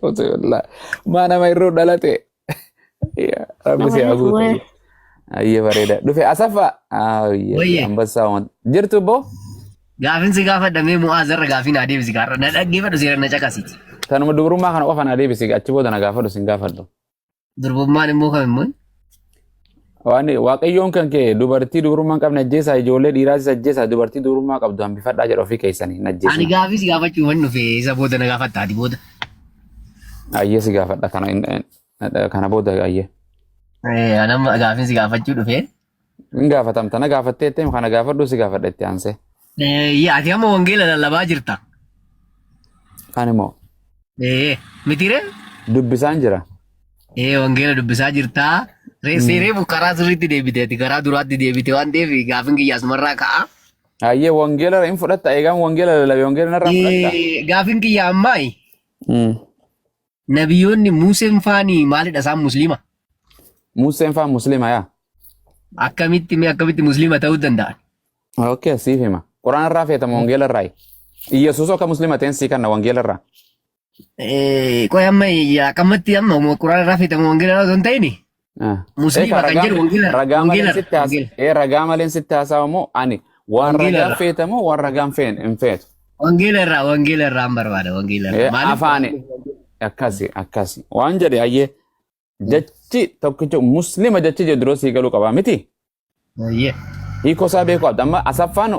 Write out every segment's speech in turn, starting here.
Utulla. Mana mai ro dalate. Iya, rabbi si Nama abu gue. tu. Iya bareda. Dufe asafa. Ah iya, Wayye. ambassa on. Jirtu bo? Gaafin si gaafadhamee mu'aazarra gaafin adeemsi gaarra na dhaggeeffadhu seera na caqasiiti. Tanuma dubrummaa kana qofan adeebisi achi booda na gaafadhu sin gaafadhu. Durbummaan immoo kam immoo? Waan waaqayyoon kan kee dubartii dubrummaa qabna ajjeesaa ijoollee dhiiraasis ajjeesaa dubartii dubrummaa qabdu hambifadhaa jedha ofii keessanii Ani ajjeesina. gaafii si gaafachuu hin dhufe isa booda na gaafattaati booda. Ayyee si gaafadha kana booda ayyee. Anamma gaafin si gaafachuu dhufe. Hin gaafatamta na gaafattee ittiin kana gaafadhu si gaafadha itti aansee. Ati amma wangeela lallabaa jirta. Kan immoo Mitire? dubbisaan jira. Wangeela dubbisaa jirta. Seeree karaa sirriitti deebiteeti karaa duraatti deebite waan ta'eef gaafin kiyya asumarraa ka'a. Ayyee wangeela hin fudhatta eegaan wangeela lallabe wangeela narraa fudhatta. Gaafin kiyya ammaayi. Mm. Nabiyyoonni Museen faanii maalidha isaan musliima? Museen faa muslima yaa. Akkamitti musliima ta'uu danda'an? Okay, siif hima. Quraan irraa feetama wangeela irraa. Iyesuus akka muslima ta'een sii kanna wangeela irraa. Qoy amma akkamatti amma quraan irraa feetama wangeela irraa osoo hin ta'ini? Musliima kan jedhu wangeela ragaa maleen sitti haasawa moo ani waan Wangeela ragaan irraa. feetamu waan ragaan hin feetu. wangeela irraa hin barbaada wangeela irraa. Maaliif? Afaani akkasi waan jedhe ayyee jechi tokkicha muslima jechi jedhu duroo sii galuu qabaa miti. Ayyee. Hiikoo isaa beekuu qabda amma asaffaan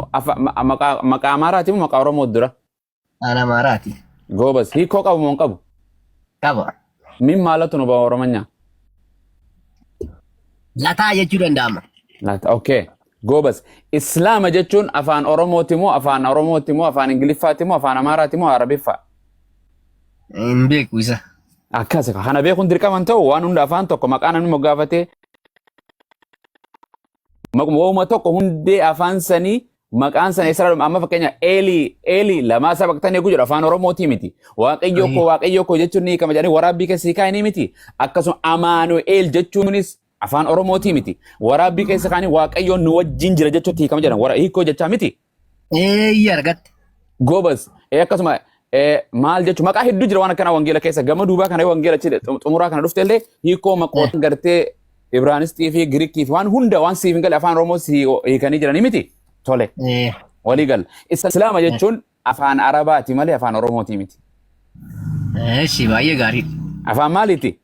maqaa amaaraati moo maqaa oromoo dura Ana maaraati. goobas hiikoo qabu moo hin qabu Qaba. min maalatu nu ba'a oromanyaa. Lataa jechuu danda'ama. Okay. Goobas. Islaama jechuun afaan Oromooti moo afaan Oromooti moo afaan Ingiliffaati moo afaan Amaaraati moo Arabiffaa? Hin beeku isa. Akkas kana beekuun dirqaman ta'u waan hunda afaan tokko maqaan namni moggaafatee maquma tokko hundee afaan sanii maqaan sana isa amma fakkeenya Eelii lamaa sabaqtanii eeguu jedhu afaan Oromootii miti. Waaqayyoo koo jechuun ni kama jedhanii waraabbii keessii kaa'anii miti. Akkasuma Amaanu'eel jechuunis afaan Oromootii miti. Waraabbii keessa kaanii waaqayyoon nu wajjin jira jechuutti hiikama jedhan hiikoo jechaa miti. Argatte. Goobas akkasuma maal jechuun maqaa hedduu jira waan akkana wangeela keessa gama duubaa kana wangeela xumuraa kana dhufte illee hiikoo maqoota gartee Ibraanistii fi Giriikii fi waan hunda waan siif hin galle afaan Oromoo hiikanii jiranii miti. Tole walii gal. Islaama jechuun afaan Arabaati malee afaan Oromootii miti. Eeshi baay'ee gaarii. Afaan maaliiti?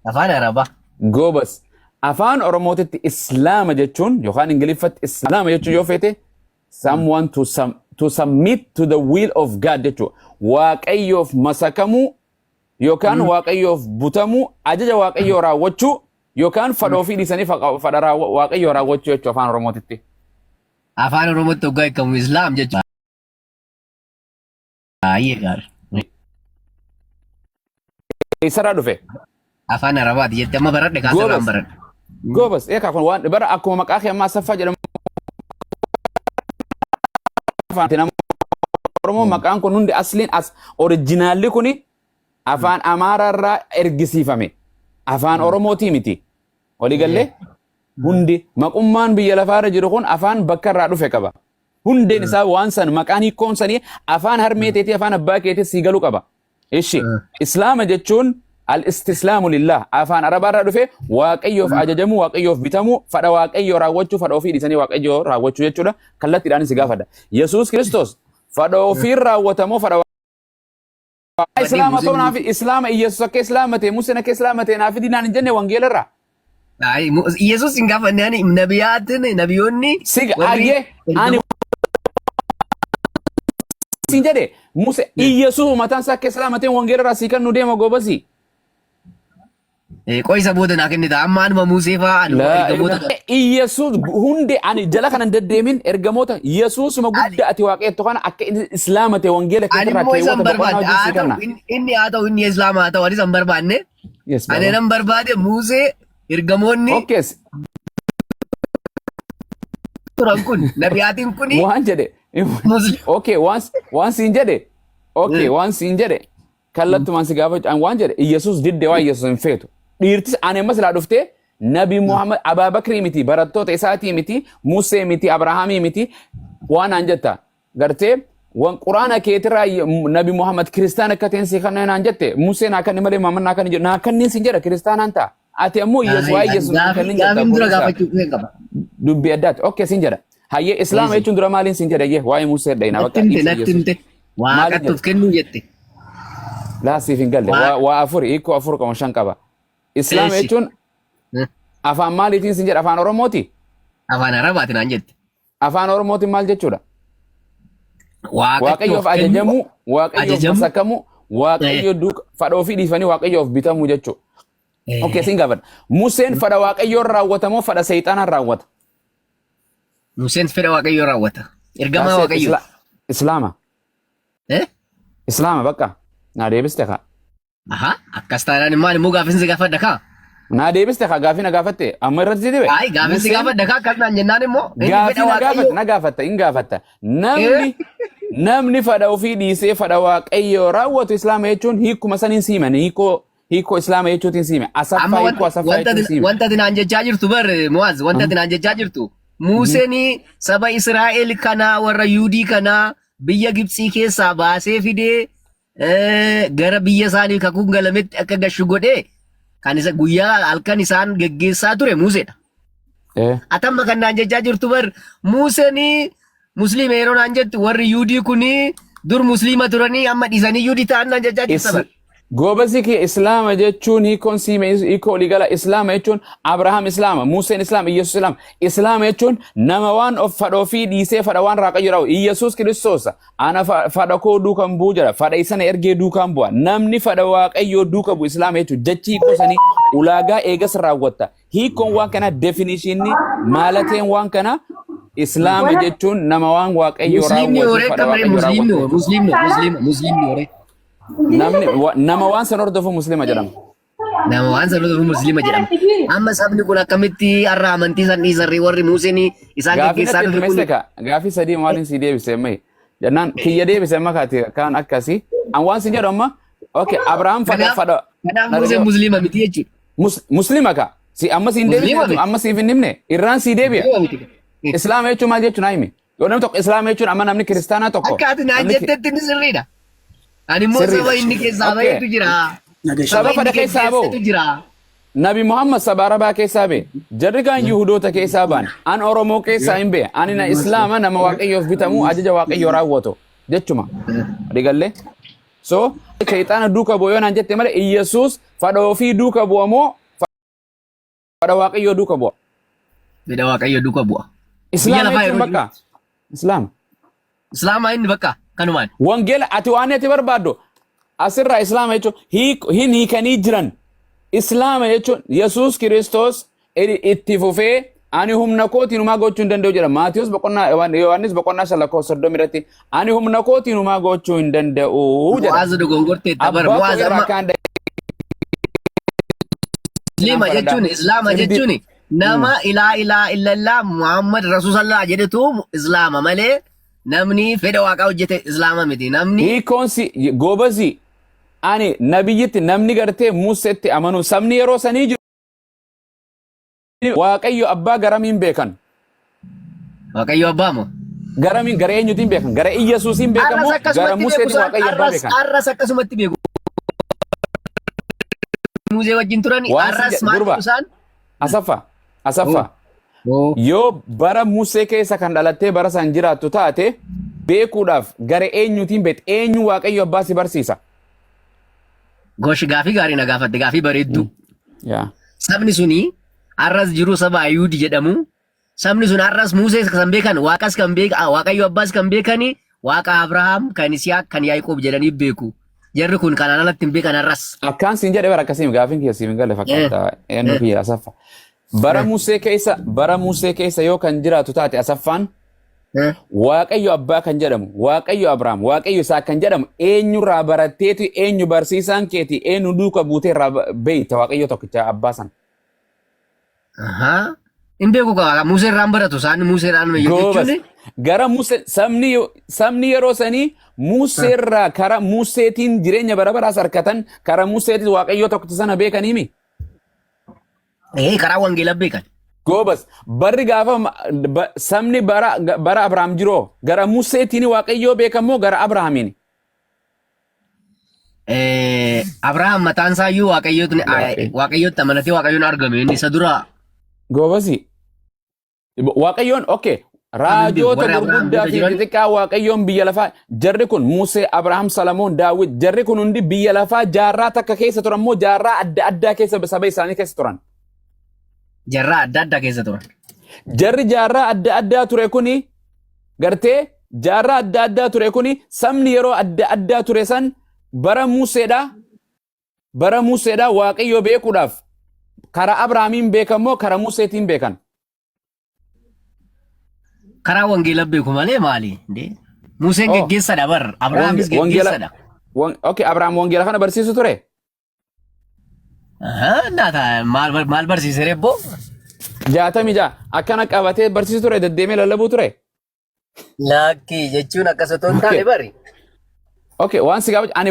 Afaan Arabaa. Goobas. Afaan Oromootitti Islaama jechuun yookaan Ingiliffatti Islaama jechuun yoo feete someone to submit to the will of God jechuudha. Waaqayyoof masakamuu yookaan waaqayyoof butamuu ajaja waaqayyoo raawwachuu yookaan fadhoo fi dhiisanii fadha waaqayyoo raawwachuu jechuudha afaan Oromootitti. Afaan Oromootti hoggaa hiikamu Islaam jechuudha. Baay'ee gaarii. Eessarraa dhufe? Afaan Arabaati jettee amma baradhe kaasirraan baradhe. Goobas kun waan bara akkuma maqaa kee ammaa saffaa jedhamu. Oromoo maqaan kun hundi asliin oriijinaalli kuni afaan Amaaraarraa ergisiifame. Afaan Oromootii miti. Walii gallee hundi maqummaan biyya lafaarra jiru kun afaan bakka irraa dhufe qaba. Hundeen isaa waan san maqaan hiikkoon sanii afaan harmee keetii afaan abbaa keetii sii galuu qaba. Ishi Islaama jechuun al-istislaamu lillah afaan Arabaarraa dhufe waaqayyoof ajajamuu waaqayyoof bitamuu fadha waaqayyoo raawwachuu fadha ofii dhiisanii waaqayyoo raawwachuu jechuudha. Kallattiidhaan si gaafadha. Yesuus Kiristoos fadha ofiin raawwatamoo fadha Islaama ta'uu naaf Islaama Yesuus akka Islaama ta'e Museen akka Islaama ta'e naaf dinaan hin jenne wangeela irraa. Yesuus hin gaafanne ani nabiyoonni. Ayyee ani siin jedhe Musee Yesuus mataan isaa akka Islaama ta'e wangeela irraa sii kan nu deema goobasi. Qoysa booda naa kennita amma anuma Musee fa'aa Yesuus hundi ani jala kanan deddeemin ergamoota Yesuusuma guddaa ati waaqeettu kana akka Islaama ta'e wangeela keessatti inni haa ta'u inni Islaama haa ta'u anis hin barbaanne. Ani nan barbaade Musee ergamoonni. Turan kun nabiyaatiin kuni. Waan jedhe. Waan siin jedhe. Waan siin jedhe. Kallattumaan si gaafachuu waan jedhe Yesuus didde waan Yesuus hin feetu. Dhiirtis ani ammas laa dhuftee Nabi Muhammad Abaabakrii miti barattoota isaatii miti Musee miti Abrahaamii miti waan aan jetta gartee wan quraana keetira nabi Muhammad kristaana kateen si kana naan jette Museen akan malee Muhammad akan jedhu naa kanniin sin jedha kristaanaan ta'a ati ammoo Yesuus waa'ee Yesuus kanniin jedha Gaafin dura gaafachuu keen qaba. dubbi addaati okay sin jedha hayyee islaama jechuun dura maaliin sin jedha yee waa'ee Musee dhayna bakka Natti himte waaqattuuf kennuu jette. laa siif hin galle waa afur hiikoo afur qoma shan qaba islaama jechuun afaan maaliitiin sin jedha afaan Oromooti Afaan Arabaatiin naan jette. afaan Oromootiin maal jechuudha Waaqayyoof waaqayyoof ajajamu waaqayyoof masakamu waaqayyo duuka fadha ofii dhiifanii waaqayyoof bitamu jechuudha. Okay, sin gaafadha. Museen fadha waaqayyoon raawwata moo fadha seexanaan raawwata? Museen fedha waaqayyoo raawwata. Ergamaa waaqayyoo. Islaama. Islaama bakka. Naa deebiste kaa. Aha, akkas taanaan maal immoo gaaffiinsi gaafadha kaa? Naa deebiste kaa gaafii na gaafatte amma irratti si dibe. Ay, gaaffiinsi gaafadha kaa akkas naan jennaan immoo. Gaafii na gaafatte na gaafatta hin gaafatta. Namni fadha ofii dhiisee fadha waaqayyoo raawwatu islaama jechuun hiikuma saniin siimani hiikoo islaama jechuutiin siime asaffaa hiikoo asaffaa jechuutiin siime. Wanta ati naan jechaa jirtu bar Mu'aaz wanta ati naan jechaa jirtu Museen saba Israa'el kanaa warra Yuudii kanaa biyya Gibxii keessaa baasee fidee gara biyya isaanii kakuun galametti akka gashu godhee kan isa guyyaa halkan isaan geggeessaa ture Museedha. Atamma kan naan jechaa jirtu bar Museen Musliima yeroo naan jettu warri Yuudii kuni dur Musliima turanii amma dhiisanii Yuudii ta'an naan jechaa jirta bar. Goobasi kee islaama jechuun hiikoon siime hiikoo oligala islaama jechuun Abrahaam islaama Museen islaama Iyesuus islaama islaama jechuun nama waan of fadha ofii dhiisee fadha waan waaqayyo raawwatu Iyesuus Kiristoosa ana fadha koo duukan bu'u jedha fadha isana ergee duukan bu'a namni fadha waaqayyo duuka bu'u islaama jechuun jechi hiikoo sanii ulaagaa eegas raawwatta hiikoon waan kana definishinni maalateen waan kana islaama jechuun nama waan waaqayyo raawwatu fadha waaqayyo raawwatu Musliimni nama waan san hordofu muslima jedhama. Nama waan san hordofu muslima jedhama. Amma sabni kun akkamitti har'a amantii san dhiisarri warri Museen isaan gaggeessaa dhufe kun. Gaafii sadii maaliin si deebise ammayyi. Jennaan kiyya deebise amma kaati kaan akkasii. An waan sin jedhu amma okay Abrahaam fadha. Kanaaf Museen muslima miti jechuudha. Muslima ka si amma si hin deebise amma si hin himne irraan si deebi'a. Islaama jechuun maal jechuun himi. Yoo namni tokko islaama jechuun amma namni kiristaanaa tokko. Akkaati naan jettetti ni sirriidha. Ani immoo saba inni keessaa bahetu jira. Saba fadha keessaa bahu. Nabi Muhammad saba Arabaa keessaa bahe. Jarri kaan Yihudoota keessaa ba'an. An Oromoo keessaa hin bahe. Ani na Islaama nama waaqayyoof bitamu ajaja waaqayyoo raawwatu. Jechuma. Digallee. So shayxaana duuka bu'u yoo naan jette malee Iyesuus fadha ofii duuka bu'a moo fadha waaqayyoo duuka bu'a? Fadha waaqayyoo duuka bu'a. Islaama jechuun bakka. Islaama. Islaama inni bakka. Kanumaan. Wangeela ati waan ati barbaaddu asirraa islaama jechuun hin hiikanii jiran islaama jechuun Yesuus Kiristoos itti fufee ani humna kootiin humaa gochuu hin danda'u jedha Maatiyus boqonnaa Yohaannis boqonnaa 3:30 irratti ani humna kootiin humaa gochuu hin danda'u jedha. Mu'aaz dogongortee dabar Mu'aaz amma. Islaama jechuun nama ilaa illallah Muhammad Rasulullah jedhetu islaama malee. Namni fedha waaqaa hojjete islaama miti namni hiikoonsi goobasi ani nabiyyitti namni gartee Museetti amanu sabni yeroo sanii jiru waaqayyo abbaa garamiin beekan waaqayyo abbaa moo garamiin gara eenyutiin beekan gara Iyesuusiin beekamu gara Museetti waaqayyo abbaa beekan arras akkasumatti beeku Musee wajjin turani arras maal isaan asaffa Yoo bara Musee keessa kan dhalattee bara san jiraattu taate beekuudhaaf gara eenyutiin beekte eenyu waaqayyo abbaa si barsiisa. Goshi gaafii gaarii na gaafatte gaafii bareeddu. Sabni suni arras jiru saba Ayuudi jedhamu. Sabni sun arras Musee kan beekan waaqas kan beekan waaqayyo abbaas kan beekani waaqa Abrahaam kan Isiyaaq kan Yaaqoob jedhanii beeku. Jarri kun kanaan alatti hin beekan arras. Akkaan siin jedhe bara akkasiin gaafiin kiyya siin galle fakkaata eenyu kiyya asaffa. Bara Musee keessa yoo kan jiraatu taate asaffaan waaqayyo abbaa kan jedhamu waaqayyo Abrahaam waaqayyo Isaaq kan jedhamu eenyurraa baratteeti eenyu barsiisaan keeti eenyu duuka buutee irraa beeyta waaqayyo tokkicha abbaa san. Hin beeku kaa Musee irraan baratu isaan Musee irraan jechuun gara Musee sabni yeroo sanii Musee irraa karaa Museetiin jireenya bara baraas harkatan karaa Museetiin waaqayyo tokkicha sana beekaniimi. Karaa wangeelaa beekan. Goobas barri gaafa sabni bara Abrahaam jiroo gara Museetiin waaqayyoo beekamoo gara Abrahaamiin. Abrahaam mataan isaa iyyuu waaqayyootti amanatee waaqayyoon argame inni isa dura. Goobasi waaqayyoon okay. Raajota gurguddaa fi xixiqqaa waaqayyoon biyya lafaa jarri kun Musee, Abrahaam, Salamoon, Daawit jarri kun hundi biyya lafaa jaarraa takka keessa turan moo jaarraa adda addaa keessa saba isaanii keessa turan? Jaarraa adda addaa keessa turan. Jarri jaarraa adda addaa ture kuni gartee jaarraa adda addaa ture kuni sabni yeroo adda addaa ture san bara Museedha waaqayyo beekuudhaaf karaa Abrahaamiin beekamoo karaa Museetiin beekan. Karaa wangeela beeku malee maali? Museen geggeessadha bar. Abrahaamis geggeessadha. Okay, Abrahaam wangeela kana barsiisu ture? Naata maal barsiise reebbo? 66 akkana qabatee barsiisu ture deddeemee lallabuu ture? Lakkii jechuun akkasatoo hin taane bari. Okay, waan si gaafatu ani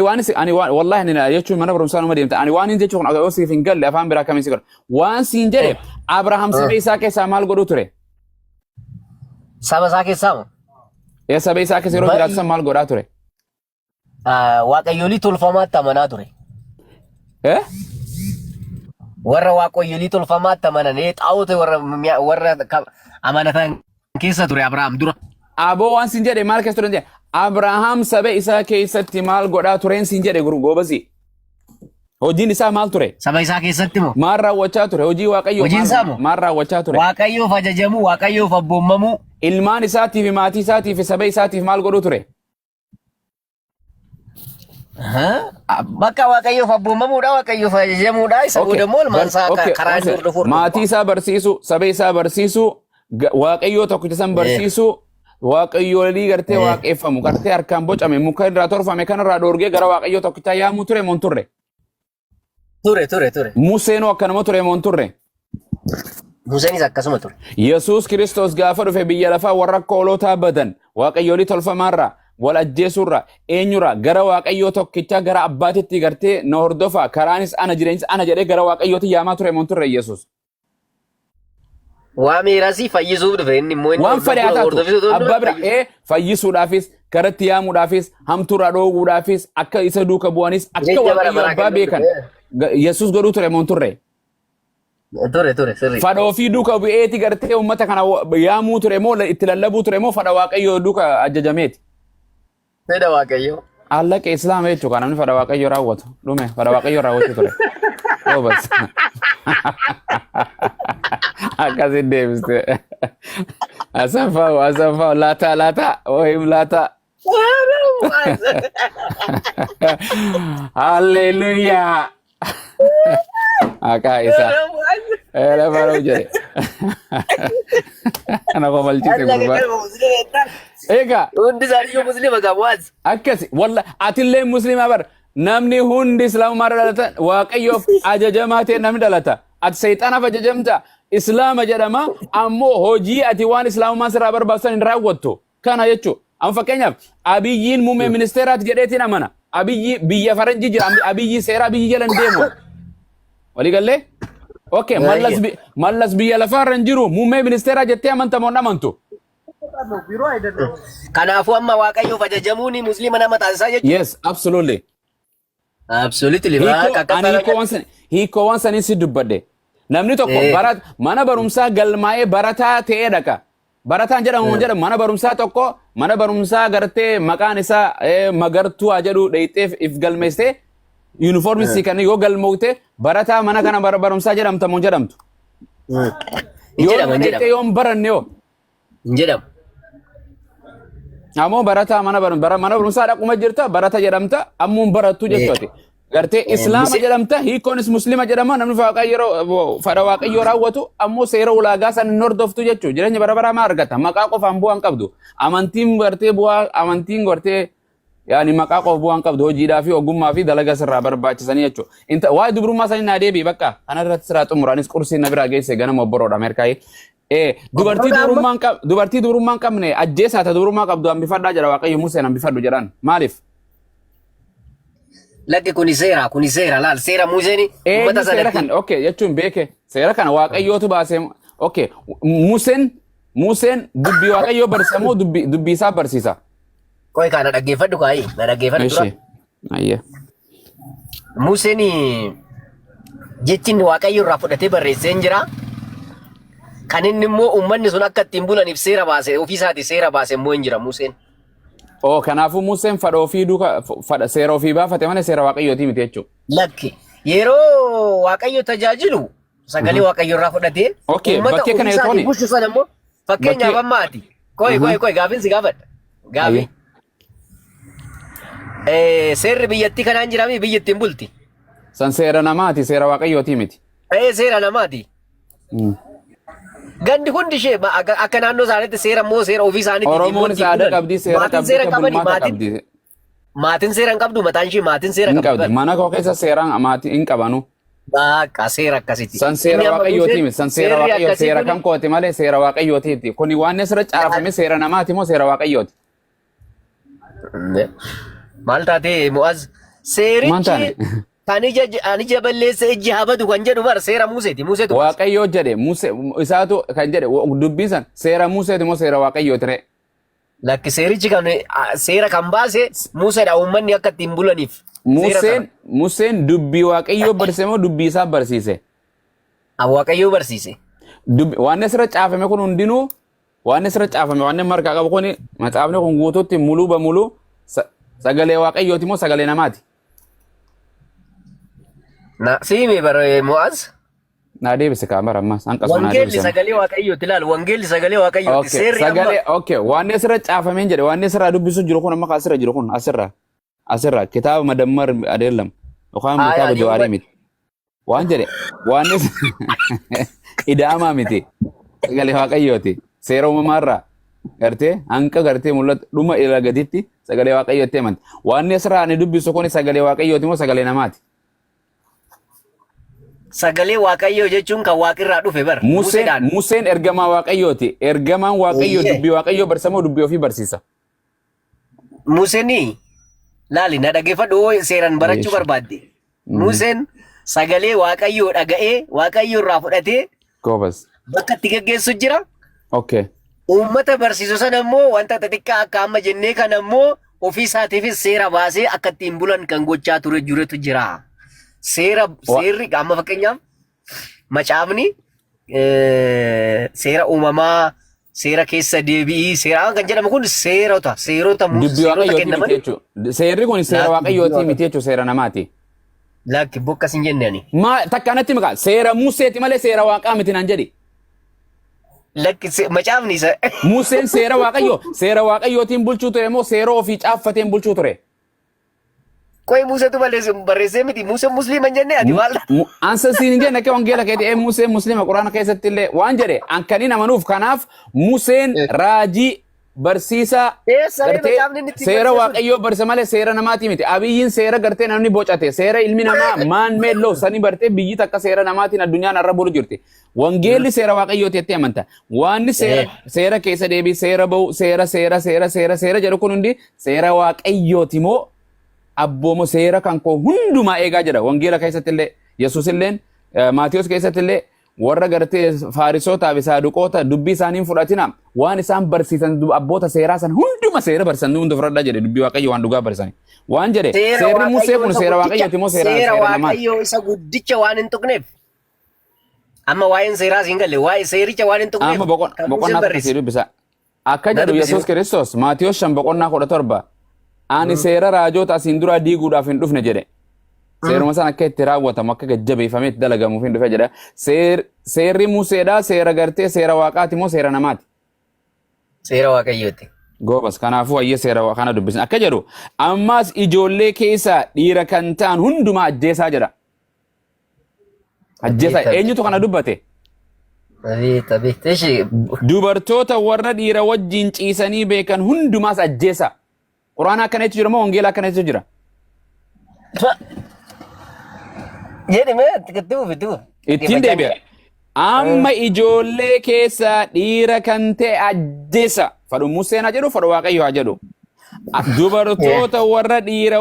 wallahi ani jechuun mana barumsaa nama deemta. Ani waan hin jechuun kun siif hin galle afaan biraa kamiin si godha. Waan siin jedhe Abrahaam saba isaa keessaa maal godhuu ture? Saba isaa keessaa moo? Saba isaa keessa yeroo jiraatu san maal godhaa ture? Waaqayyoolii tolfamaatti amanaa ture. Warra waaqayyoolii tolfamaatti amananii xaa'oota warra amanatan keessa ture Abrahaam dura. Aboo waan siin jedhe maal keessa ture? Abrahaam saba isaa keessatti maal godhaa tureen siin jedhe goobasi. Hojiin isaa maal ture? Saba isaa keessatti moo? Maal raawwachaa ture? Hojii waaqayyoo maal raawwachaa ture? Waaqayyoof ajajamuu, waaqayyoof abboomamuu. Ilmaan isaatiif maatii isaatiif saba isaatiif maal godhuu ture? Bakka waaqayyoof abboomamuudha, waaqayyoof ajajamuudha. Isa boodammoo ilmaan isaa karaa inni hordofu. Maatii isaa barsiisu, saba isaa barsiisu, waaqayyoo tokkicha san barsiisu, waaqayyoolii gartee waaqeffamu, gartee harkaan bocame, muka irraa tolfame kanarraa dhoorgee gara waaqayyoo tokkichaa yaamuu ture moo hin turre? Ture. Museenoo akkanuma ture moo hin turre? Museenis akkasuma ture. Yesuus Kiristoos gaafa dhufe biyya lafaa warra akka hoolotaa badan waaqayyoolii tolfamaarraa wal ajjeesurraa eenyurraa gara waaqayyoo tokkichaa gara abbaatitti gartee na hordofa karaanis ana jireenyis ana jedhee gara waaqayyooti yaamaa ture moo hin turre Yesuus? Waa miirasii fayyisuuf dhufe inni immoo waan fedhe haa taatu abbaa bira fayyisuudhaafis karatti yaamuudhaafis hamtuurraa dhooguudhaafis akka isa duuka bu'anis akka waaqayyo abbaa beekan Yesuus godhuu ture moo hin turre? Ture sirrii. Fadha ofii duuka bu'eeti gartee uummata kana yaamuu ture moo itti lallabuu ture moo fadha waaqayyoo duuka ajajameeti? Fedha waaqayyoo. Allaqee islaama jechuun kan namni fadha waaqayyoo raawwatu dhume fadha waaqayyoo raawwachuu ture. Obas. Akkasin deebiste. Asanfaa laata ohim laata. Hallelujah. Akka isa. Baruu jedhe. Ana qomalchite gurbaa. Egaa. Hundi isaanii muslima qabaas. Akkasi walla atillee muslima bar namni hundi islaamummaa dhalatan waaqayyoof ajajamaa ta'e namni dhalata. Ati seexanaaf ajajamta islaama jedhama ammoo hojii ati waan islaamummaan sirraa barbaachisan hin raawwattu. Kana jechuun amma fakkeenyaaf abiyyiin muummee ministeeraati jedheetiin amana. Abiyyi biyya faranjii jira abiyyi seeraa biyyi jala hin deemu. Walii gallee? Okay, mallas biyya lafaarra hin jiru muummee ministeeraa jettee amanta moo amantu? Kanaafuu amma waaqayyoof ajajamuun muslima nama taasisaa jechuudha. Yes, absolutely. Absolutely. Hiikoo waan sanii si dubbadde. Namni tokko mana barumsaa galmaa'ee barataa ta'ee dhaqa. Barataan jedhamu mana barumsaa tokko mana barumsaa gartee maqaan isaa magartuu haa jedhu dheeyxeef if galmeessee yuunifoormii sii kan yoo galmoogte barataa mana kana barumsaa jedhamta moo jedhamtu? Yoo dheeyxee yoo baranne yoo? Jedhamu. Ammoo barataa mana barumsaa dhaquma jirta barata jedhamta ammoo barattu jechuudha. Gartee islaama jedhamta hiikoonis muslima jedhama namni fadha waaqayyoo raawwatu ammoo seera ulaagaa san hin hordoftu jechuudha. Jireenya bara baraa maa argata maqaa qofaan bu'aan qabdu. Amantiin gartee bu'aa amantiin gartee yaani maqaa qofa bu'aan qabdu hojiidhaa fi ogummaa fi dalagaa sirraa barbaachisanii jechuudha. Waa'ee dubrummaa sanii naa deebii bakka kanarratti siraa xumuraanis qursiin na biraa geesse ganama obboroodha Ameerikaayii. Dubartii dubrummaan qabne ajjeesaa ta dubrummaa qabdu hambifadhaa jedha waaqayyo Museen hambifadhu jedhan maaliif? Lagge kuni seera laal seera Museen uummata seera kan okay jechuun beeke seera kana waaqayyootu baase Okay. Museen dubbii waaqayyoo barsiisa moo dubbii isaa barsiisa? Koy kana dhaggeeffadhu kaayi. Na dhaggeeffadhu dura. Ishee. Ayyee. Museen jechin waaqayyo irraa fudhatee barreessee hin jira. Kan inni immoo uummanni sun akka ittiin bulaniif seera baase ofiisaati seera baase immoo hin jira Museen. Oh, kanaafuu Museen fadha ofii duuka fadha seera ofii baafate malee seera waaqayyooti miti jechuudha. Lakki yeroo waaqayyo tajaajilu sagalee waaqayyo irraa fudhatee Okay, bakkee kana yoo ta'u bulchu sana immoo fakkeenyaaf ammaati. Koy gaafin si gaafadha. Gaafi. Seerri biyyattii kanaan jiraami biyyattiin bulti. San seera namaati seera waaqayyooti miti. Seera namaati. Gandi hundi ishee akka naannoo isaaniitti seera immoo seera ofii isaaniitti. Oromoon saada qabdi seera qabdi bulmaata qabdi. Maatiin seera hin qabdu mataan ishee maatiin seera Hin qabdi. qabdi mana koo keessa seeraan maatii hin qabanu. Bakka seera akkasitti. San seera waaqayyooti miti san seera waaqayyooti seera kan kooti malee seera waaqayyooti. Kuni waan asirra caafame seera namaati moo seera waaqayyooti? Maal taatee Mu'az Maal taane? seerichi kan ija balleessa ijji habatu kan jedhu bara seera Museeti. Museetu Waaqayyoo jedhe isaatu kan jedhe dubbii san seera Museeti moo seera waaqayyooti ree? lakki seerichi kan seera kan baase Museedha uummanni akka ittiin bulaniif. Museen dubbii waaqayyoo barsiise moo dubbii isaa barsiise? Waaqayyoo barsiise. Waan asirra caafame kun hundinuu waan asirra caafame waan margaa qabu kun matsaafni kun guutuutti muluu bamuluu sagalee waaqayyooti moo sagalee namaati? Na siime bara Mu'az. Na deebise kaamera ammas hanqas na Wangeelli deebise. sagalee waaqayyooti ilaal. Wangeelli sagalee waaqayyooti. Okay, Seerri sagalee amma okay waan asirra caafameen jedhe waan asirra dubbisu jiru kun amma asirra jiru kun asirra kitaaba madammar adeellam yookaan kitaaba jawaarii miti. Waan jedhe waan ida'amaa miti sagalee waaqayyooti seera uumamaarraa gartee hanqa gartee mul'atu dhuma ila gaditti sagalee waaqayyooti himanta. Waan asirra ani dubbisu kun sagalee waaqayyooti moo sagalee namaati? sagalee waaqayyoo jechuun kan waaqirraa dhufe bara. Museen ergamaa waaqayyooti. Ergamaan waaqayyoo dubbii waaqayyoo barsiisa moo dubbii ofii barsiisa? Museenii laali na dhaggeeffadhu seeraan barachuu barbaadde. Museen sagalee waaqayyoo dhaga'ee waaqayyoo irraa fudhatee Goobas. bakka itti geggeessu jira. Okay. Uummata barsiisu sana immoo wanta xixiqqaa akka amma jennee kana immoo ofii isaatiifis seera baasee akka ittiin bulan kan gochaa ture jirutu jira. Seerri amma fakkeenyaaf macaafni seera uumamaa seera keessa deebi'ii seera kan jedhamu kun seerota Dubbii waaqayyooti miti jechuudha. Seerri kun seera waaqayyooti miti jechuudha seera namaati. Lakki bokkas hin jenneeni. Takka anatti maqaa seera Museeti malee seera waaqaa miti naan jedhi. Lakki macaafni isa. Museen seera waaqayyootiin bulchuu ture moo seera ofii caaffateen bulchuu ture? Koy Museetu barreessee miti. Museen musliima hin jenne ati maal? Ansa siin hin jenne akka wangeela keetii Museen musliima quraana keessatti illee waan jedhe ankaniin amanuuf kanaaf Museen raajii barsiisaa gartee seera waaqayyoo barsiisa malee seera namaati miti. Abiyyiin seera gartee namni bocate seera ilmi namaa maan meelloo sanii bartee biyyi takka seera namaatiin addunyaan irra bulu jirti. Wangeelli seera waaqayyooti jettee amanta. Waanni seera keessa deebii seera ba'u seera jedhu kun hundi seera waaqayyooti moo abboomo seera kan koo hundumaa eegaa jedha. Wangeela keessatti illee Yesuus illeen Maatiyos keessatti illee warra gartee Faarisootaa fi Saaduqoota dubbii isaaniin fudhatina waan isaan barsiisan abboota seeraa san hunduma seera barsiisan hundi fudhadhaa jedhe dubbii waaqayyo waan dhugaa barsiisan. Waan jedhe seerri Musee kun seera waaqayyooti moo seera namaati? Waaqayyo isa guddicha waan hin tuqneef. Amma waa'een seeraa siin galle waa'ee seericha waan hin tuqneef. Amma boqonnaa tokko dubbisa. Akka jedhu Yesuus Kiristoos Maatiyos 5:17 ani seera raajoota asiin dura diiguudhaaf hin dhufne jedhe. Seeruma sana akka itti raawwatamu akka gajjabeeffamee itti dalagamuuf hin dhufe jedha. Seerri Museedhaa seera gartee seera waaqaati moo seera namaati? Seera waaqayyooti. Goobas kanaafuu ayyee seera kana dubbisin akka jedhu ammaas ijoollee keessaa dhiira kan ta'an hundumaa ajjeesaa jedha. Ajjeesaa eenyutu kana dubbate? Dubartoota warra dhiira wajjin ciisanii beekan hundumaas ajjeesaa. Quraana akkanatti jira moo wangeela akkanatti jira? Jedhime itti Ittiin deebi'a. Amma ijoollee keessaa dhiira kan ta'e ajjeesa. Fadhu Museen haa jedhu fadhu Waaqayyo haa jedhu. Dubartoota warra dhiira